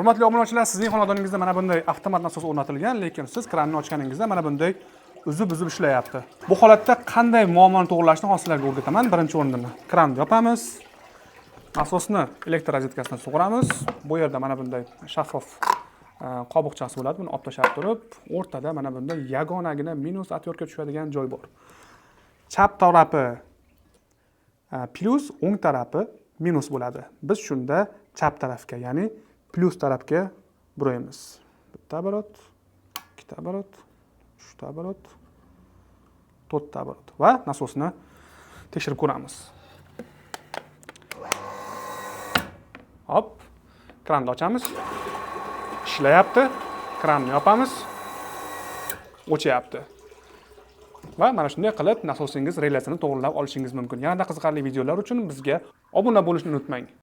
Hurmatli obunachilar, sizning xonadoningizda mana bunday avtomat nasos o'rnatilgan, lekin siz kranni ochganingizda mana bunday uzib ishlayapti. Bu holatda qanday muammoni to'g'rilashni hozir sizlarga o'rgataman. Birinchi o'rinda kranni yopamiz. Nasosni elektr rozetkasidan sug'uramiz. Bu yerda mana bunday shaffof qobiqchasi bo'ladi. Buni olib tashlab turib, o'rtada mana bunday yagonagina minus atyorga tushadigan joy bor. Chap tarafi plus, o'ng tarafi minus bo'ladi. Biz shunda chap tarafga, ya'ni plus tarafga buraymiz. Bitta oborot, ikkita oborot, uchta oborot, to'rtta oborot va nasosni tekshirib ko'ramiz. Hop, kranni ochamiz. Ishlayapti. Kranni yopamiz. O'chyapti. Va mana shunday qilib nasosingiz relasini to'g'rilab olishingiz mumkin. Yanada qiziqarli videolar uchun bizga obuna bo'lishni unutmang.